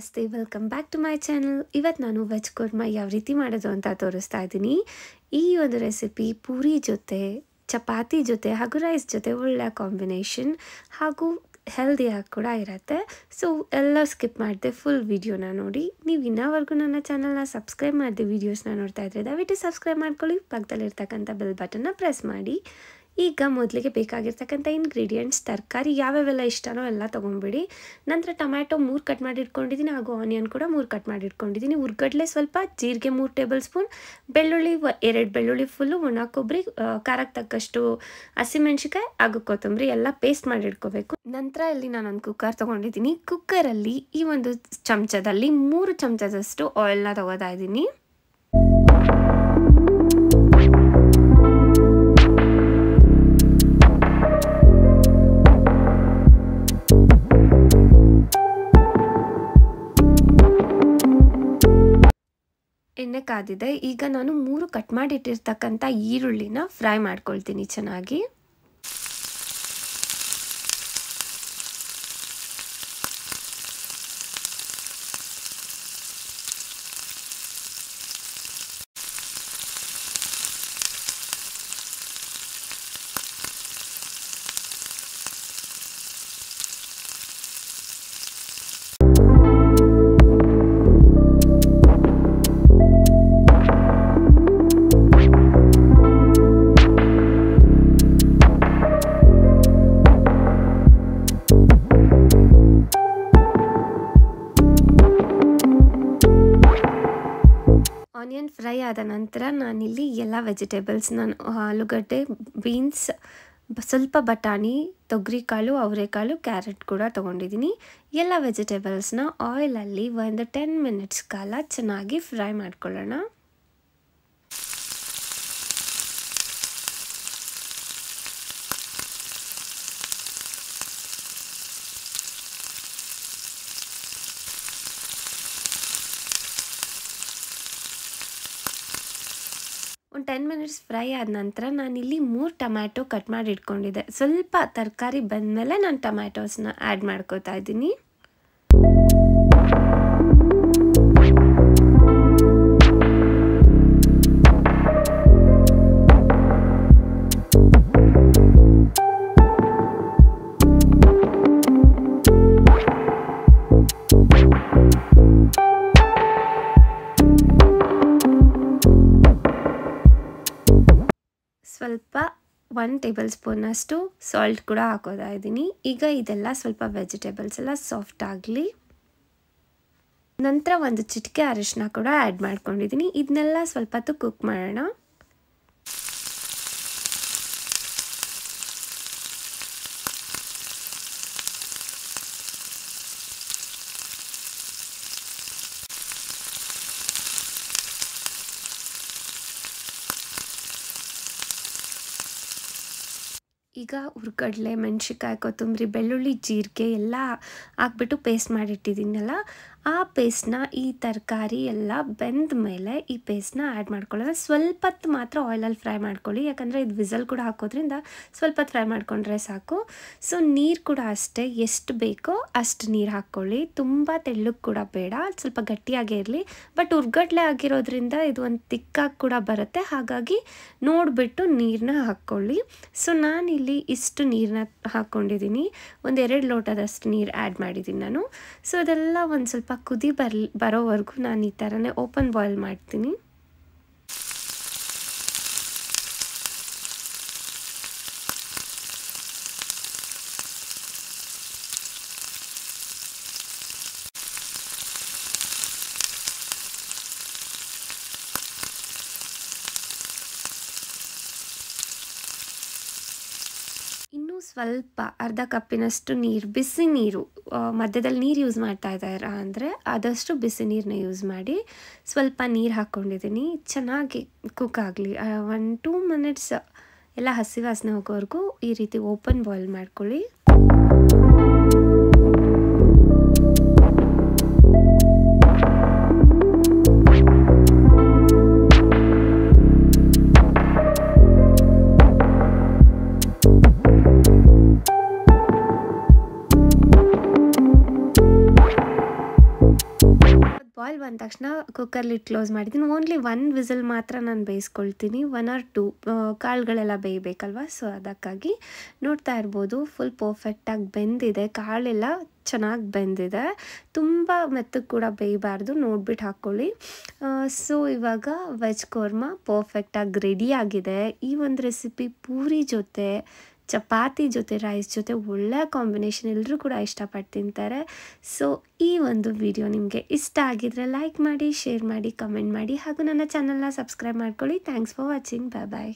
ನಮಸ್ತೆ, welcome back to my channel. ಇವತ್ತು ನಾನು ವೆಜ್ ಕುರ್ಮಾ ಯಾವ ರೀತಿ ಮಾಡೋದು ಅಂತ ತೋರಿಸ್ತಾ ಇದ್ದೀನಿ. ಈ ಒಂದು ರೆಸಿಪಿ ಪೂರಿ ಜೊತೆ, ಚಪಾತಿ ಜೊತೆ ಹಾಗೂ ರೈಸ್ ಜೊತೆ ಒಳ್ಳೆಯ ಕಾಂಬಿನೇಷನ್ ಹಾಗೂ ಹೆಲ್ದಿಯಾಗಿ ಕೂಡ ಇರುತ್ತೆ. ಸೊ ಎಲ್ಲ ಸ್ಕಿಪ್ ಮಾಡಿದೆ, ಫುಲ್ ವಿಡಿಯೋನ ನೋಡಿ. ನೀವು ಇನ್ನವರೆಗೂ ನನ್ನ ಚಾನಲ್ನ ಸಬ್ಸ್ಕ್ರೈಬ್ ಮಾಡಿದೆ ವೀಡಿಯೋಸ್ನ ನೋಡ್ತಾ ಇದ್ರೆ ದಯವಿಟ್ಟು ಸಬ್ಸ್ಕ್ರೈಬ್ ಮಾಡ್ಕೊಳ್ಳಿ. ಪಕ್ಕದಲ್ಲಿರ್ತಕ್ಕಂಥ ಬೆಲ್ ಬಟನ್ನ ಪ್ರೆಸ್ ಮಾಡಿ. ಈಗ ಮೊದಲಿಗೆ ಬೇಕಾಗಿರ್ತಕ್ಕಂಥ ಇಂಗ್ರೀಡಿಯೆಂಟ್ಸ್, ತರಕಾರಿ ಯಾವ್ಯಾವೆಲ್ಲ ಇಷ್ಟನೋ ಎಲ್ಲ ತೊಗೊಂಡ್ಬಿಡಿ. ನಂತರ ಟೊಮ್ಯಾಟೊ 3 ಕಟ್ ಮಾಡಿ ಇಟ್ಕೊಂಡಿದ್ದೀನಿ ಹಾಗೂ ಆನಿಯನ್ ಕೂಡ 3 ಕಟ್ ಮಾಡಿ ಇಟ್ಕೊಂಡಿದ್ದೀನಿ. ಉರ್ಗಡ್ಲೆ ಸ್ವಲ್ಪ, ಜೀರಿಗೆ 3 ಟೇಬಲ್ ಸ್ಪೂನ್, ಬೆಳ್ಳುಳ್ಳಿ 2 ಬೆಳ್ಳುಳ್ಳಿ ಫುಲ್ಲು, ಒಣ ಕೊಬ್ಬರಿ, ಖಾರಕ್ಕೆ ತಕ್ಕಷ್ಟು ಹಸಿಮೆಣ್ಸಿಕಾಯಿ ಹಾಗೂ ಕೊತ್ತಂಬರಿ ಎಲ್ಲ ಪೇಸ್ಟ್ ಮಾಡಿ ಇಟ್ಕೋಬೇಕು. ನಂತರ ಇಲ್ಲಿ ನಾನೊಂದು ಕುಕ್ಕರ್ ತೊಗೊಂಡಿದ್ದೀನಿ. ಕುಕ್ಕರಲ್ಲಿ ಈ ಒಂದು ಚಮಚದಲ್ಲಿ 3 ಚಮಚದಷ್ಟು ಆಯಿಲ್ನ ತೊಗೋತಾ ಇದ್ದೀನಿ. ಎಣ್ಣೆ ಕಾದಿದೆ. ಈಗ ನಾನು 3 ಕಟ್ ಮಾಡಿಟ್ಟಿರ್ತಕ್ಕಂಥ ಈರುಳ್ಳಿನ ಫ್ರೈ ಮಾಡ್ಕೊಳ್ತೀನಿ ಚೆನ್ನಾಗಿ. ಆನಿಯನ್ ಫ್ರೈ ಆದ ನಂತರ ನಾನಿಲ್ಲಿ ಎಲ್ಲ ವೆಜಿಟೇಬಲ್ಸ್, ಆಲೂಗಡ್ಡೆ, ಬೀನ್ಸ್, ಸ್ವಲ್ಪ ಬಟಾಣಿ, ತೊಗರಿಕಾಳು, ಅವರೆಕಾಳು, ಕ್ಯಾರೆಟ್ ಕೂಡ ತೊಗೊಂಡಿದ್ದೀನಿ. ಎಲ್ಲ ವೆಜಿಟೇಬಲ್ಸ್ನ ಆಯಿಲಲ್ಲಿ ಒಂದು 10 ಮಿನಿಟ್ಸ್ ಕಾಲ ಚೆನ್ನಾಗಿ ಫ್ರೈ ಮಾಡ್ಕೊಳ್ಳೋಣ. ಒಂದು 10 ಮಿನಿಟ್ಸ್ ಫ್ರೈ ಆದ ನಂತರ ನಾನಿಲ್ಲಿ 3 ಟೊಮ್ಯಾಟೊ ಕಟ್ ಮಾಡಿ ಇಟ್ಕೊಂಡಿದ್ದೆ. ಸ್ವಲ್ಪ ತರಕಾರಿ ಬಂದಮೇಲೆ ನಾನು ಟೊಮ್ಯಾಟೋಸ್ನ ಆ್ಯಡ್ ಮಾಡ್ಕೋತಾ ಇದ್ದೀನಿ. ಸ್ವಲ್ಪ 1 ಟೇಬಲ್ ಸ್ಪೂನಷ್ಟು ಸಾಲ್ಟ್ ಕೂಡ ಹಾಕೋತಾ ಇದ್ದೀನಿ. ಈಗ ಇದೆಲ್ಲ ಸ್ವಲ್ಪ ವೆಜಿಟೇಬಲ್ಸ್ ಎಲ್ಲ ಸಾಫ್ಟ್ ಆಗಲಿ. ನಂತರ ಒಂದು ಚಿಟಿಕೆ ಅರಿಶಿನ ಕೂಡ ಆ್ಯಡ್ ಮಾಡ್ಕೊಂಡಿದ್ದೀನಿ. ಇದನ್ನೆಲ್ಲ ಸ್ವಲ್ಪ ಹೊತ್ತು ಕುಕ್ ಮಾಡೋಣ. ಈಗ ಉರ್ಗಡ್ಲೆ, ಮೆಣಸಿನ್ಕಾಯಿ, ಕೊತ್ತಂಬರಿ, ಬೆಳ್ಳುಳ್ಳಿ, ಜೀರಿಗೆ ಎಲ್ಲ ಹಾಕ್ಬಿಟ್ಟು ಪೇಸ್ಟ್ ಮಾಡಿಟ್ಟಿದ್ದೀನಲ್ಲ, ಆ ಪೇಸ್ಟ್ನ ಈ ತರಕಾರಿ ಎಲ್ಲ ಬೆಂದ ಮೇಲೆ ಈ ಪೇಸ್ಟ್ನ ಆ್ಯಡ್ ಮಾಡ್ಕೊಳ್ಳೋಣ. ಸ್ವಲ್ಪ ಹೊತ್ತು ಮಾತ್ರ ಆಯಿಲಲ್ಲಿ ಫ್ರೈ ಮಾಡ್ಕೊಳ್ಳಿ, ಯಾಕಂದರೆ ಇದು ವಿಸಲ್ ಕೂಡ ಹಾಕೋದ್ರಿಂದ ಸ್ವಲ್ಪ ಹೊತ್ತು ಫ್ರೈ ಮಾಡ್ಕೊಂಡ್ರೆ ಸಾಕು. ಸೊ ನೀರು ಕೂಡ ಅಷ್ಟೇ, ಎಷ್ಟು ಬೇಕೋ ಅಷ್ಟು ನೀರು ಹಾಕ್ಕೊಳ್ಳಿ. ತುಂಬ ತೆಳ್ಳಗೆ ಕೂಡ ಬೇಡ, ಸ್ವಲ್ಪ ಗಟ್ಟಿಯಾಗೇ ಇರಲಿ. ಬಟ್ ಉರ್ಗಡ್ಲೆ ಆಗಿರೋದ್ರಿಂದ ಇದು ಒಂದು ತಿಕ್ಕಾಗಿ ಕೂಡ ಬರುತ್ತೆ, ಹಾಗಾಗಿ ನೋಡಿಬಿಟ್ಟು ನೀರನ್ನ ಹಾಕ್ಕೊಳ್ಳಿ. ಸೊ ನಾನಿಲ್ಲಿ ಇಷ್ಟು ನೀರನ್ನ ಹಾಕ್ಕೊಂಡಿದ್ದೀನಿ. ಒಂದು 2 ಲೋಟದಷ್ಟು ನೀರು ಆ್ಯಡ್ ಮಾಡಿದ್ದೀನಿ ನಾನು. ಸೊ ಅದೆಲ್ಲ ಒಂದು ಸ್ವಲ್ಪ ಕುದಿ ಬರೋವರೆಗೂ ನಾನು ಈ ಥರನೇ ಓಪನ್ ಬಾಯ್ಲ್ ಮಾಡ್ತೀನಿ. ಇನ್ನೂ ಸ್ವಲ್ಪ ಅರ್ಧ ಕಪ್ಪಿನಷ್ಟು ನೀರು, ಬಿಸಿ ನೀರು, ಮಧ್ಯದಲ್ಲಿ ನೀರು ಯೂಸ್ ಮಾಡ್ತಾ ಇದ್ದಾರಾ ಅಂದರೆ ಆದಷ್ಟು ಬಿಸಿ ನೀರನ್ನ ಯೂಸ್ ಮಾಡಿ. ಸ್ವಲ್ಪ ನೀರು ಹಾಕ್ಕೊಂಡಿದ್ದೀನಿ. ಚೆನ್ನಾಗಿ ಕುಕ್ ಆಗಲಿ. 1-2 ಮಿನಿಟ್ಸ್ ಎಲ್ಲ ಹಸಿ ವಾಸನೆ ಹೋಗೋವರೆಗೂ ಈ ರೀತಿ ಓಪನ್ ಬಾಯ್ಲ್ ಮಾಡ್ಕೊಳ್ಳಿ. ಕಾಳು ಬಂದ ತಕ್ಷಣ ಕುಕ್ಕರ್ ಲಿಡ್ ಕ್ಲೋಸ್ ಮಾಡಿದ್ದೀನಿ. ಓನ್ಲಿ 1 ವಿಸಿಲ್ ಮಾತ್ರ ನಾನು ಬೇಯಿಸ್ಕೊಳ್ತೀನಿ. 1 ಆರ್ 2 ಕಾಳುಗಳೆಲ್ಲ ಬೇಯಬೇಕಲ್ವ, ಸೊ ಅದಕ್ಕಾಗಿ ನೋಡ್ತಾ ಇರ್ಬೋದು ಫುಲ್ ಪರ್ಫೆಕ್ಟಾಗಿ ಬೆಂದಿದೆ. ಕಾಳೆಲ್ಲ ಚೆನ್ನಾಗಿ ಬೆಂದಿದೆ, ತುಂಬ ಮೆತ್ತಗೆ ಕೂಡ ಬೇಯಬಾರ್ದು, ನೋಡ್ಬಿಟ್ಟು ಹಾಕ್ಕೊಳ್ಳಿ. ಸೊ ಇವಾಗ ವೆಜ್ ಕೋರ್ಮಾ ಪರ್ಫೆಕ್ಟಾಗಿ ರೆಡಿಯಾಗಿದೆ. ಈ ಒಂದು ರೆಸಿಪಿ ಪೂರಿ ಜೊತೆ, ಚಪಾತಿ ಜೊತೆ, ರೈಸ್ ಜೊತೆ ಒಳ್ಳೆ ಕಾಂಬಿನೇಷನ್, ಎಲ್ಲರೂ ಕೂಡ ಇಷ್ಟಪಟ್ಟು ತಿಂತಾರೆ. ಸೊ ಈ ಒಂದು ವಿಡಿಯೋ ನಿಮಗೆ ಇಷ್ಟ ಆಗಿದ್ರೆ ಲೈಕ್ ಮಾಡಿ, ಶೇರ್ ಮಾಡಿ, ಕಮೆಂಟ್ ಮಾಡಿ, ಹಾಗೂ ನನ್ನ ಚಾನಲ್ನ ಸಬ್ಸ್ಕ್ರೈಬ್ ಮಾಡ್ಕೊಳ್ಳಿ. Thanks for watching. Bye bye.